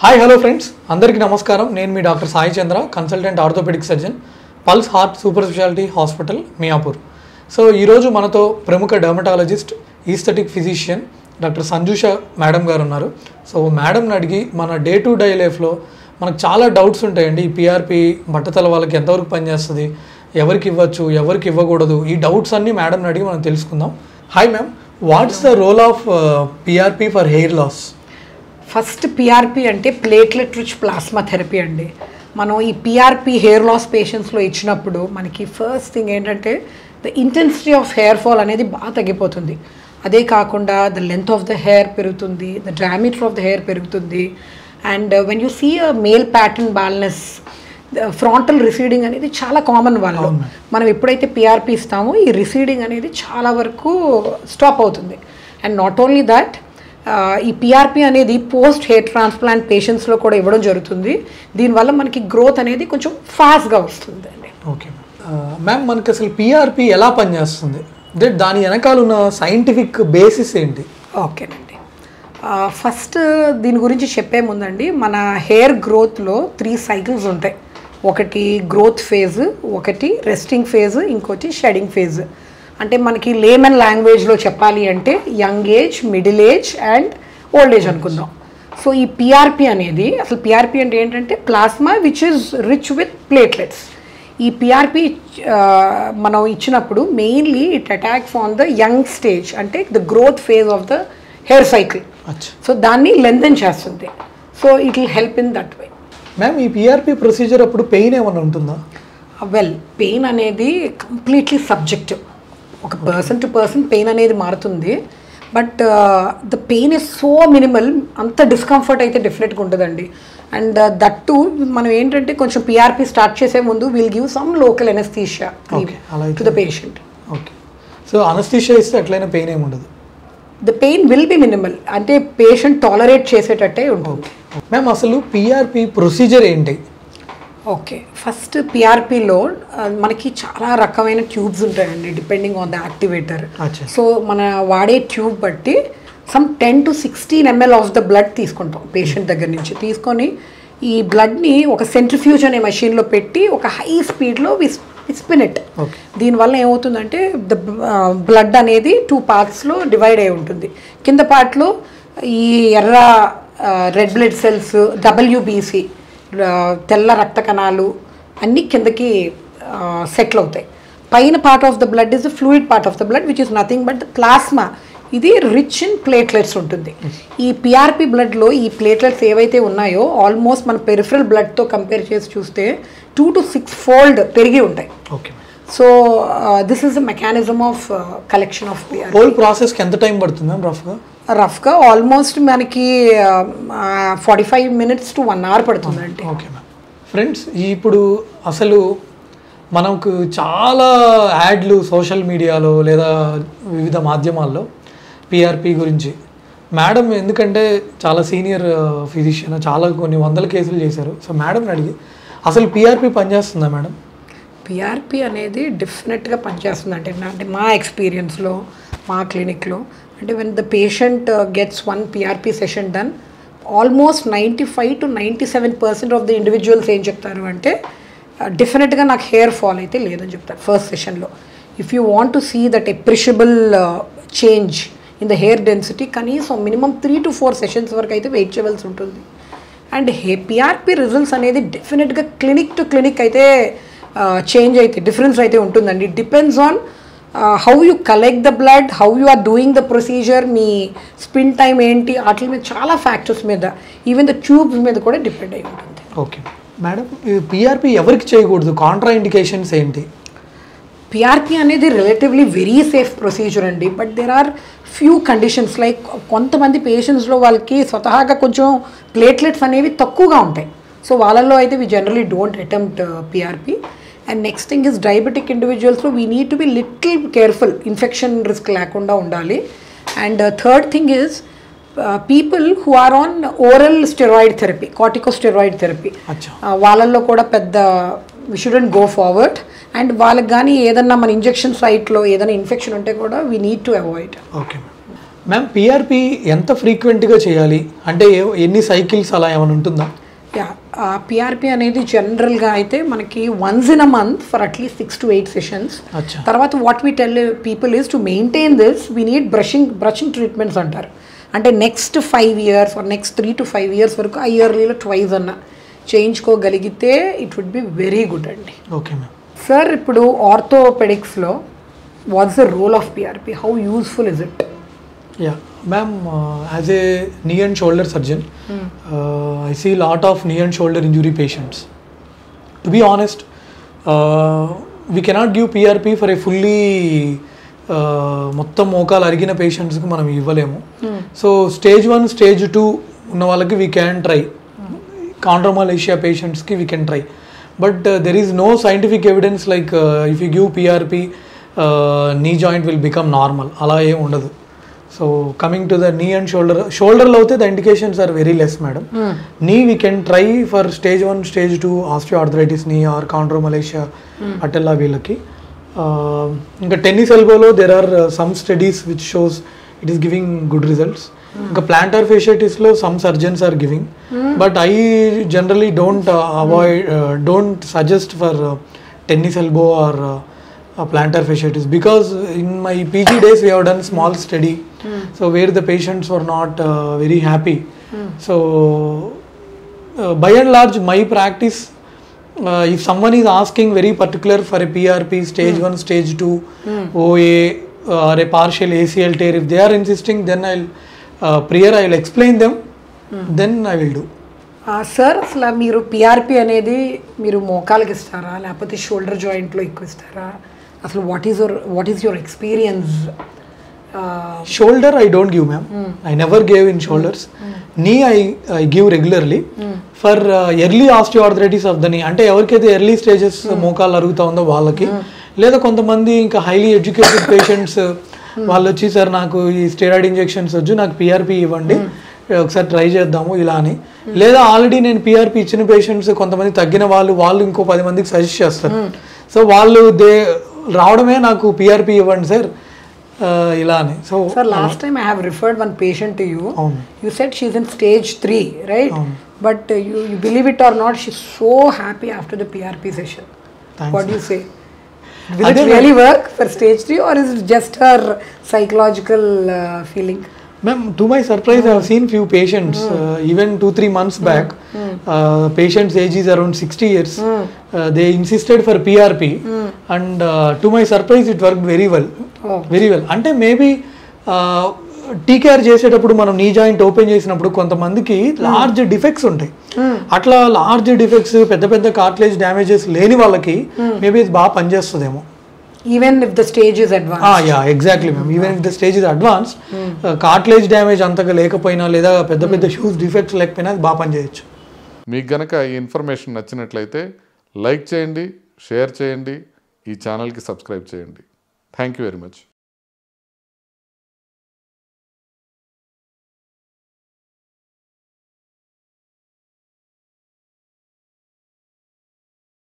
Hi hello friends, అందరికీ నమస్కారం. నేను మీ doctor Sai Chandra, consultant orthopaedic surgeon, pulse heart super speciality hospital, Miyapur. So ఈరోజు మనతో ప్రముఖ dermatologist, aesthetic physician doctor Sanjusha madam గారు ఉన్నారు. సో మేడంని అడిగి మన డే టు డే లైఫ్లో మనకు చాలా డౌట్స్ ఉంటాయండి. ఈ పిఆర్పి బట్టతల వాళ్ళకి ఎంతవరకు పనిచేస్తుంది, ఎవరికి ఇవ్వచ్చు, ఎవరికి ఇవ్వకూడదు, ఈ డౌట్స్ అన్నీ మేడంని అడిగి మనం తెలుసుకుందాం. Hi ma'am, what's the role of PRP for hair loss? First PRP అంటే ప్లేట్లెట్ రిచ్ ప్లాస్మా థెరపీ అండి. మనం ఈ పిఆర్పి హెయిర్ లాస్ పేషెంట్స్లో ఇచ్చినప్పుడు మనకి ఫస్ట్ థింగ్ ఏంటంటే the intensity of hair fall అనేది బాగా తగ్గిపోతుంది. అదే కాకుండా the length of the hair పెరుగుతుంది, the diameter of the hair పెరుగుతుంది. And when you see a male pattern baldness, frontal receding అనేది చాలా కామన్ వాళ్ళు. మనం ఎప్పుడైతే పిఆర్పి ఇస్తామో ఈ రిసీడింగ్ అనేది చాలా వరకు స్టాప్ అవుతుంది. అండ్ నాట్ ఓన్లీ దాట్, ఈ పిఆర్పి అనేది పోస్ట్ హెయిర్ ట్రాన్స్ప్లాంట్ పేషెంట్స్లో కూడా ఇవ్వడం జరుగుతుంది. దీనివల్ల మనకి గ్రోత్ అనేది కొంచెం ఫాస్ట్గా వస్తుంది అండి. ఓకే మ్యామ్, మనకి అసలు పిఆర్పి ఎలా పనిచేస్తుంది, దాని వెనకాల ఉన్న సైంటిఫిక్ బేసిస్ ఏంటి? ఓకేనండి, ఫస్ట్ దీని గురించి చెప్పే ముందండి, మన హెయిర్ గ్రోత్లో 3 సైకిల్స్ ఉంటాయి. ఒకటి గ్రోత్ ఫేజ్, ఒకటి రెస్టింగ్ ఫేజ్, ఇంకోటి షెడింగ్ ఫేజ్. అంటే మనకి లేమన్ లాంగ్వేజ్లో చెప్పాలి అంటే young age, middle age and old age అనుకుందాం. సో ఈ పిఆర్పి అనేది, అసలు పిఆర్పి అంటే ఏంటంటే plasma which is rich with platelets. ఈ పిఆర్పి మనం ఇచ్చినప్పుడు mainly it attacks on the young stage, అంటే the growth phase of the hair cycle. So దాన్ని లెంథెన్ చేస్తుంది. So it will help in that way. Ma'am, ఈ PRP procedure అప్పుడు pain ఏమైనా ఉంటుందా? వెల్, పెయిన్ అనేది కంప్లీట్లీ సబ్జెక్టివ్. ఒక person to person pain అనేది మారుతుంది. But the pain is so minimal, అంత డిస్కంఫర్ట్ అయితే డెఫినెట్గా ఉంటుందండి. అండ్ దట్టు మనం ఏంటంటే కొంచెం పిఆర్పి స్టార్ట్ చేసే ముందు will give some local anaesthesia to the patient. Okay, so anaesthesia ఇస్తే అట్లయినా పెయిన్ ఏమి ఉండదు? The pain will be minimal, అంటే పేషెంట్ టాలరేట్ చేసేటట్టే ఉంటుంది. మ్యామ్, అసలు పిఆర్పి ప్రొసీజర్ ఏంటి? ఓకే, ఫస్ట్ పిఆర్పిలో మనకి చాలా రకమైన ట్యూబ్స్ ఉంటాయండి, depending on the activator. So మన వాడే ట్యూబ్ బట్టి some 10 to 16 ml of the blood తీసుకుంటాం పేషెంట్ దగ్గర నుంచి. తీసుకొని ఈ బ్లడ్ని ఒక సెంట్రిఫ్యూజ్ అనే మెషిన్లో పెట్టి ఒక హై స్పీడ్లో స్పిన్ ఇట్. దీనివల్ల ఏమవుతుందంటే ద బ్లడ్ అనేది 2 పార్ట్స్లో డివైడ్ అయి ఉంటుంది. కింద పార్ట్లో ఈ ఎర్ర రెడ్ బ్లడ్ సెల్స్, WBC తెల్ల రక్త కణాలు అన్నీ కిందకి సెటిల్ అవుతాయి. పైన part of the blood is the fluid part of the blood which is nothing but the plasma. ఇది రిచ్ ఇన్ ప్లేట్లెట్స్ ఉంటుంది. ఈ పిఆర్పి బ్లడ్లో ఈ ప్లేట్లెట్స్ ఏవైతే ఉన్నాయో ఆల్మోస్ట్ మన పెరిఫరల్ బ్లడ్తో కంపేర్ చేసి చూస్తే 2 to 6 fold పెరిగి ఉంటాయి. Okay, so this is the mechanism of collection of PRP. Whole ప్రాసెస్కి ఎంత టైం పడుతుంది మ్యామ్? రఫ్గా ఆల్మోస్ట్ మనకి 45 minutes to 1 hour పడుతుందండి. Okay ma'am. ఫ్రెండ్స్, ఇప్పుడు అసలు మనకు చాలా యాడ్లు సోషల్ మీడియాలో లేదా వివిధ మాధ్యమాల్లో పిఆర్పి గురించి, మేడం ఎందుకంటే చాలా సీనియర్ ఫిజిషియన్, చాలా కొన్ని వందల కేసులు చేశారు. సో మేడంని అడిగి అసలు పిఆర్పి పనిచేస్తుందా మేడం? పిఆర్పి అనేది డెఫినెట్గా పనిచేస్తుంది అంటే మా ఎక్స్పీరియన్స్లో, మా క్లినిక్లో, అంటే when the patient gets 1 PRP session done, almost 95 to 97% of the individuals ఏం చెప్తారు అంటే డెఫినెట్గా నాకు హెయిర్ ఫాల్ అయితే లేదని చెప్తారు ఫస్ట్ సెషన్లో. If you want to see that appreciable change in the hair density, కనీసం మినిమం 3 to 4 సెషన్స్ వరకు అయితే వెయిట్ చేయవలసి ఉంటుంది. అండ్ పిఆర్పి రిజల్ట్స్ అనేది డెఫినెట్గా క్లినిక్ టు క్లినిక్ అయితే చేంజ్ అయితే డిఫరెన్స్ అయితే ఉంటుందండి. It depends on how you collect the blood, how you are doing the procedure, మీ స్పిన్ టైం ఏంటి, వాటి మీద చాలా ఫ్యాక్టర్స్ మీద, ఈవెన్ ద ట్యూబ్స్ మీద కూడా డిపెండ్ అయి ఉంటుంది. ఓకే మేడం, పిఆర్పి ఎవరికి చేయకూడదు, కాంట్రా ఇండికేషన్స్ ఏంటి? పిఆర్పి అనేది రిలేటివ్లీ వెరీ సేఫ్ ప్రొసీజర్ అండి. But there are few conditions, like కొంతమంది పేషెంట్స్లో వాళ్ళకి స్వతహాగా కొంచెం ప్లేట్లెట్స్ అనేవి తక్కువగా ఉంటాయి. సో వాళ్ళల్లో అయితే we generally don't attempt PRP. And next thing is diabetic ఇండివిజువల్స్లో we need to be little careful, infection risk లేకుండా ఉండాలి. And third thing is people who are on oral steroid therapy, corticosteroid therapy, వాళ్ళల్లో కూడా పెద్ద we shouldn't go forward. And వాళ్ళకి కానీ ఏదన్నా మన ఇంజెక్షన్ సైట్లో ఏదైనా ఇన్ఫెక్షన్ ఉంటే కూడా we need to avoid. Okay ma'am PRP ఎంత ఫ్రీక్వెంట్గా చేయాలి అంటే ఎన్ని సైకిల్స్ అలా ఏమైనా ఉంటుందా? యా, పిఆర్పి అనేది జనరల్గా అయితే మనకి వన్స్ ఇన్ అ మంత్ ఫర్ అట్లీస్ట్ 6 to 8 సెషన్స్. అచ్చా. తర్వాత what we tell people is to maintain this we need brushing treatments అంటారు. అంటే next 5 years or next 3 to 5 years వరకు ఆ ఇయర్లీలో ట్వైస్ అన్న చేయించుకోగలిగితే it would be very good అండి. Okay ma'am. సార్ ఇప్పుడు ఆర్థోపెడిక్స్లో what's the role of PRP, how useful is it? Yeah, ma'am, as a knee and shoulder surgeon, I see a lot of knee and shoulder injury patients. To be honest, we cannot give PRP for a fully మొత్తం మోకాలు అరిగిన పేషెంట్స్కి మనం ఇవ్వలేము. So stage 1 stage 2 ఉన్న వాళ్ళకి we can try, chondromalacia పేషెంట్స్కి we can try, but there is no scientific evidence like if you give PRP knee joint will become normal, అలా ఏం ఉండదు. So coming to the knee and షోల్డర్లో అయితే the indications are very less madam. Knee we can try for stage 1 stage 2 osteoarthritis knee or chondromalacia patella వీళ్ళకి. ఇంకా tennis ఎల్బోలో there are some studies which shows it is giving good results. ఇంకా planter ఫేషియాటిస్లో some surgeons are giving, but I generally don't suggest for tennis elbow or plantar fasciitis because in my PG days we have done small study, so where the patients were not very happy. So by and large my practice, if someone is asking very particular for a PRP stage 1 stage 2 OA or a partial ACL tear, if they are insisting, then I'll explain them, then I will do. Sir అసలు మీరు PRP అనేది మీరు మోకాలకి ఇస్తారా లేకపోతే shoulder జాయింట్లో ఎక్కువ ఇస్తారా? అసలు what is your experience? Shoulder I don't give, ma'am. I never gave in shoulders. Knee I give regularly for early osteoarthritis of the knee. అంటే ఎవరికైతే ఎర్లీ స్టేజెస్ మోకాలు అరుగుతా ఉందో వాళ్ళకి, లేదా కొంతమంది ఇంకా హైలీ ఎడ్యుకేటెడ్ పేషెంట్స్ వాళ్ళు వచ్చి సార్ నాకు ఈ స్టెరాయిడ్ ఇంజెక్షన్స్ వద్దు, నాకు పిఆర్పి ఇవ్వండి, ఒకసారి ట్రై చేద్దాము ఇలా అని. లేదా ఆల్రెడీ నేను పిఆర్పి ఇచ్చిన పేషెంట్స్ కొంతమంది తగ్గిన వాళ్ళు ఇంకో 10 మందికి సజెస్ట్ చేస్తారు. సో వాళ్ళు రావడమే నాకు పిఆర్పి ఇవ్వండి సార్ ఇలా అని. So sir last time I have referred one patient to you. You said she is in stage 3, right? But you believe it or not, she so happy after the PRP session. What you say? Will it really work for stage 3 or is it just her psychological feeling? Ma'am, to my surprise, I have seen few patients, even 2-3 months back, patient's age is around 60 years. They insisted for PRP and to my surprise, it worked very well. Very well. అంటే maybe TKR చేసేటప్పుడు మనం knee joint open చేసినప్పుడు కొంతమందికి large defects ఉంటాయి. అట్లా large defects, పెద్ద పెద్ద cartilage damages లేని వాళ్ళకి మేబీ ఇది బాగా పనిచేస్తుందేమో. Even if the stage is advanced. Yeah exactly ma'am. Even if the stage is advanced, cartilage damage అంతగా లేకపోయినా లేదా పెద్ద పెద్ద హ్యూజ్ డిఫెక్ట్స్ లేకపోయినా అది బాగా పనిచేయచ్చు. మీకు గనక ఈ ఇన్ఫర్మేషన్ నచ్చినట్లయితే లైక్ చేయండి, షేర్ చేయండి, ఈ ఛానల్కి సబ్స్క్రైబ్ చేయండి. Thank you very much.